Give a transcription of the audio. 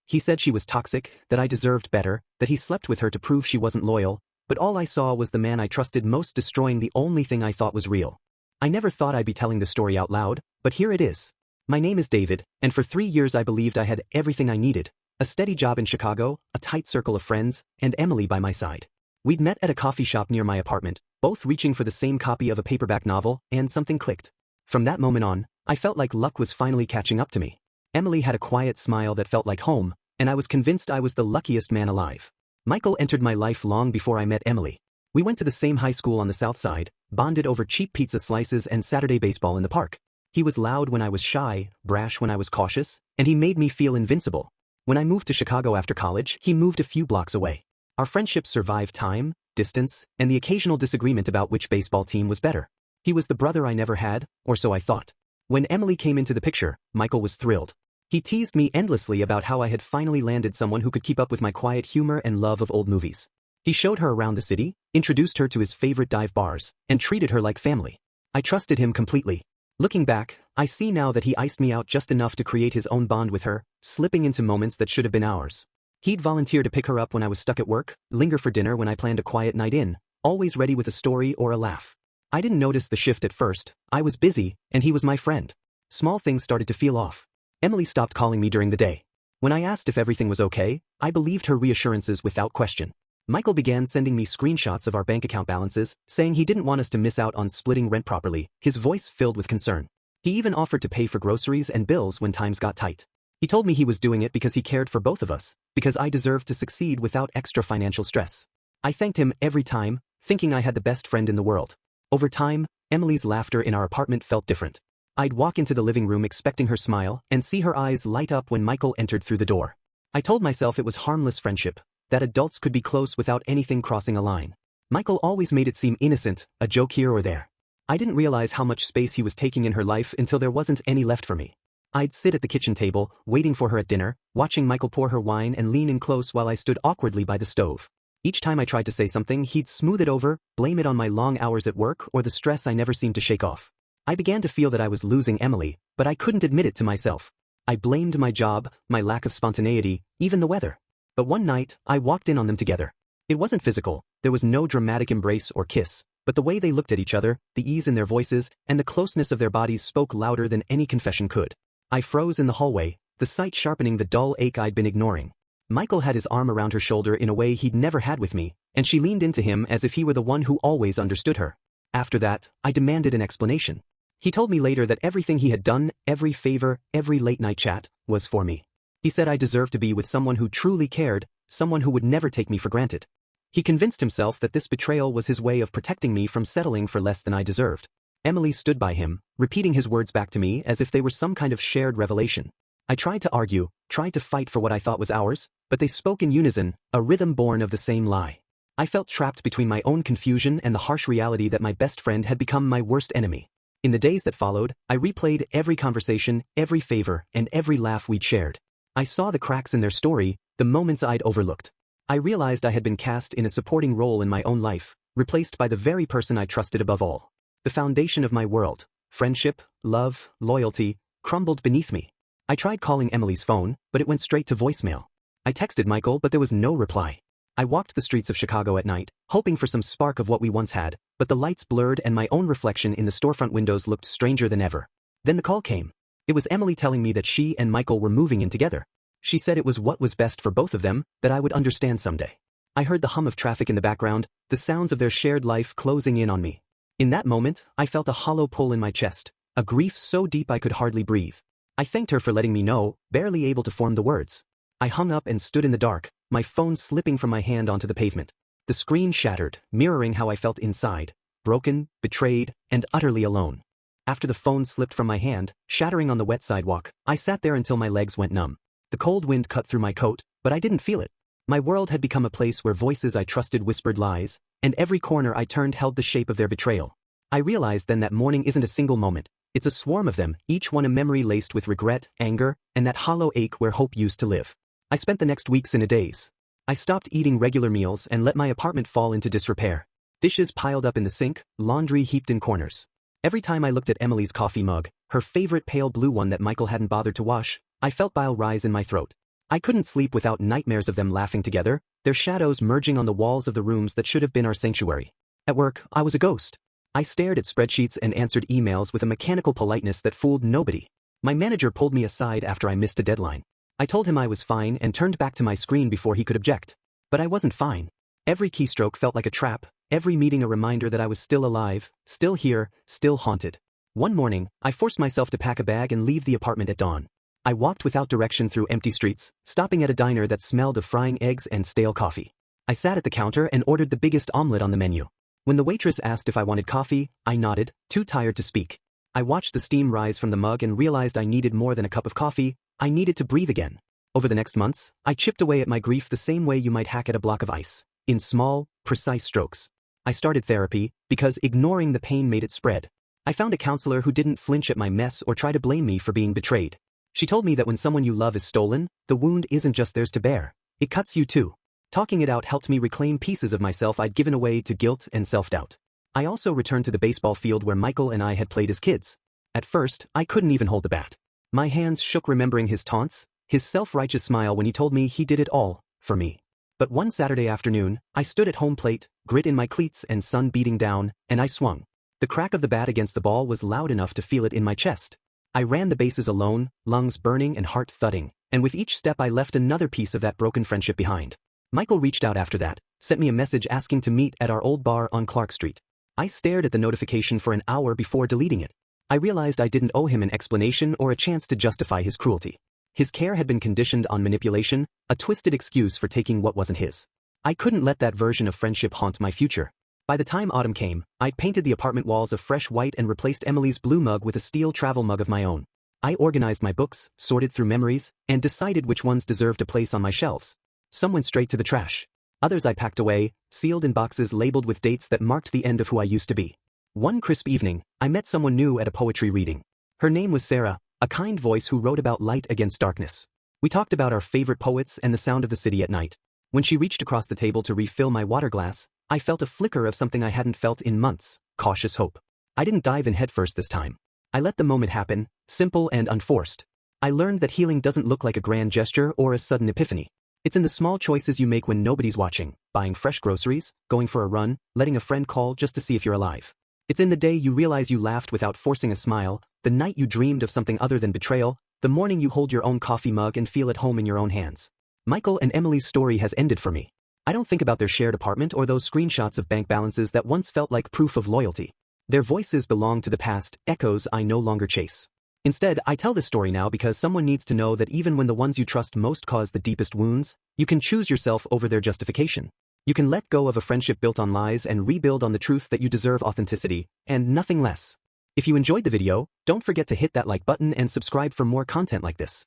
He said she was toxic, that I deserved better, that he slept with her to prove she wasn't loyal, but all I saw was the man I trusted most destroying the only thing I thought was real. I never thought I'd be telling the story out loud, but here it is. My name is David, and for 3 years I believed I had everything I needed: a steady job in Chicago, a tight circle of friends, and Emily by my side. We'd met at a coffee shop near my apartment, both reaching for the same copy of a paperback novel, and something clicked. From that moment on, I felt like luck was finally catching up to me. Emily had a quiet smile that felt like home, and I was convinced I was the luckiest man alive. Michael entered my life long before I met Emily. We went to the same high school on the south side, bonded over cheap pizza slices and Saturday baseball in the park. He was loud when I was shy, brash when I was cautious, and he made me feel invincible. When I moved to Chicago after college, he moved a few blocks away. Our friendship survived time, distance, and the occasional disagreement about which baseball team was better. He was the brother I never had, or so I thought. When Emily came into the picture, Michael was thrilled. He teased me endlessly about how I had finally landed someone who could keep up with my quiet humor and love of old movies. He showed her around the city, introduced her to his favorite dive bars, and treated her like family. I trusted him completely. Looking back, I see now that he iced me out just enough to create his own bond with her, slipping into moments that should have been ours. He'd volunteer to pick her up when I was stuck at work, linger for dinner when I planned a quiet night in, always ready with a story or a laugh. I didn't notice the shift at first. I was busy, and he was my friend. Small things started to feel off. Emily stopped calling me during the day. When I asked if everything was okay, I believed her reassurances without question. Michael began sending me screenshots of our bank account balances, saying he didn't want us to miss out on splitting rent properly, his voice filled with concern. He even offered to pay for groceries and bills when times got tight. He told me he was doing it because he cared for both of us, because I deserved to succeed without extra financial stress. I thanked him every time, thinking I had the best friend in the world. Over time, Emily's laughter in our apartment felt different. I'd walk into the living room expecting her smile and see her eyes light up when Michael entered through the door. I told myself it was harmless friendship, that adults could be close without anything crossing a line. Michael always made it seem innocent, a joke here or there. I didn't realize how much space he was taking in her life until there wasn't any left for me. I'd sit at the kitchen table, waiting for her at dinner, watching Michael pour her wine and lean in close while I stood awkwardly by the stove. Each time I tried to say something, he'd smooth it over, blame it on my long hours at work or the stress I never seemed to shake off. I began to feel that I was losing Emily, but I couldn't admit it to myself. I blamed my job, my lack of spontaneity, even the weather. But one night, I walked in on them together. It wasn't physical, there was no dramatic embrace or kiss, but the way they looked at each other, the ease in their voices, and the closeness of their bodies spoke louder than any confession could. I froze in the hallway, the sight sharpening the dull ache I'd been ignoring. Michael had his arm around her shoulder in a way he'd never had with me, and she leaned into him as if he were the one who always understood her. After that, I demanded an explanation. He told me later that everything he had done, every favor, every late-night chat, was for me. He said I deserved to be with someone who truly cared, someone who would never take me for granted. He convinced himself that this betrayal was his way of protecting me from settling for less than I deserved. Emily stood by him, repeating his words back to me as if they were some kind of shared revelation. I tried to argue, tried to fight for what I thought was ours, but they spoke in unison, a rhythm born of the same lie. I felt trapped between my own confusion and the harsh reality that my best friend had become my worst enemy. In the days that followed, I replayed every conversation, every favor, and every laugh we'd shared. I saw the cracks in their story, the moments I'd overlooked. I realized I had been cast in a supporting role in my own life, replaced by the very person I trusted above all. The foundation of my world, friendship, love, loyalty, crumbled beneath me. I tried calling Emily's phone, but it went straight to voicemail. I texted Michael, but there was no reply. I walked the streets of Chicago at night, hoping for some spark of what we once had, but the lights blurred and my own reflection in the storefront windows looked stranger than ever. Then the call came. It was Emily telling me that she and Michael were moving in together. She said it was what was best for both of them, that I would understand someday. I heard the hum of traffic in the background, the sounds of their shared life closing in on me. In that moment, I felt a hollow pull in my chest, a grief so deep I could hardly breathe. I thanked her for letting me know, barely able to form the words. I hung up and stood in the dark, my phone slipping from my hand onto the pavement. The screen shattered, mirroring how I felt inside, broken, betrayed, and utterly alone. After the phone slipped from my hand, shattering on the wet sidewalk, I sat there until my legs went numb. The cold wind cut through my coat, but I didn't feel it. My world had become a place where voices I trusted whispered lies, and every corner I turned held the shape of their betrayal. I realized then that mourning isn't a single moment, it's a swarm of them, each one a memory laced with regret, anger, and that hollow ache where hope used to live. I spent the next weeks in a daze. I stopped eating regular meals and let my apartment fall into disrepair. Dishes piled up in the sink, laundry heaped in corners. Every time I looked at Emily's coffee mug, her favorite pale blue one that Michael hadn't bothered to wash, I felt bile rise in my throat. I couldn't sleep without nightmares of them laughing together, their shadows merging on the walls of the rooms that should have been our sanctuary. At work, I was a ghost. I stared at spreadsheets and answered emails with a mechanical politeness that fooled nobody. My manager pulled me aside after I missed a deadline. I told him I was fine and turned back to my screen before he could object. But I wasn't fine. Every keystroke felt like a trap, every meeting a reminder that I was still alive, still here, still haunted. One morning, I forced myself to pack a bag and leave the apartment at dawn. I walked without direction through empty streets, stopping at a diner that smelled of frying eggs and stale coffee. I sat at the counter and ordered the biggest omelet on the menu. When the waitress asked if I wanted coffee, I nodded, too tired to speak. I watched the steam rise from the mug and realized I needed more than a cup of coffee, I needed to breathe again. Over the next months, I chipped away at my grief the same way you might hack at a block of ice, in small, precise strokes. I started therapy, because ignoring the pain made it spread. I found a counselor who didn't flinch at my mess or try to blame me for being betrayed. She told me that when someone you love is stolen, the wound isn't just theirs to bear, it cuts you too. Talking it out helped me reclaim pieces of myself I'd given away to guilt and self-doubt. I also returned to the baseball field where Michael and I had played as kids. At first, I couldn't even hold the bat. My hands shook remembering his taunts, his self-righteous smile when he told me he did it all for me. But one Saturday afternoon, I stood at home plate, grit in my cleats and sun beating down, and I swung. The crack of the bat against the ball was loud enough to feel it in my chest. I ran the bases alone, lungs burning and heart thudding, and with each step I left another piece of that broken friendship behind. Michael reached out after that, sent me a message asking to meet at our old bar on Clark Street. I stared at the notification for an hour before deleting it. I realized I didn't owe him an explanation or a chance to justify his cruelty. His care had been conditioned on manipulation, a twisted excuse for taking what wasn't his. I couldn't let that version of friendship haunt my future. By the time autumn came, I'd painted the apartment walls of fresh white and replaced Emily's blue mug with a steel travel mug of my own. I organized my books, sorted through memories, and decided which ones deserved a place on my shelves. Some went straight to the trash. Others I packed away, sealed in boxes labeled with dates that marked the end of who I used to be. One crisp evening, I met someone new at a poetry reading. Her name was Sarah, a kind voice who wrote about light against darkness. We talked about our favorite poets and the sound of the city at night. When she reached across the table to refill my water glass, I felt a flicker of something I hadn't felt in months, cautious hope. I didn't dive in headfirst this time. I let the moment happen, simple and unforced. I learned that healing doesn't look like a grand gesture or a sudden epiphany. It's in the small choices you make when nobody's watching, buying fresh groceries, going for a run, letting a friend call just to see if you're alive. It's in the day you realize you laughed without forcing a smile, the night you dreamed of something other than betrayal, the morning you hold your own coffee mug and feel at home in your own hands. Michael and Emily's story has ended for me. I don't think about their shared apartment or those screenshots of bank balances that once felt like proof of loyalty. Their voices belong to the past, echoes I no longer chase. Instead, I tell this story now because someone needs to know that even when the ones you trust most cause the deepest wounds, you can choose yourself over their justification. You can let go of a friendship built on lies and rebuild on the truth that you deserve authenticity, and nothing less. If you enjoyed the video, don't forget to hit that like button and subscribe for more content like this.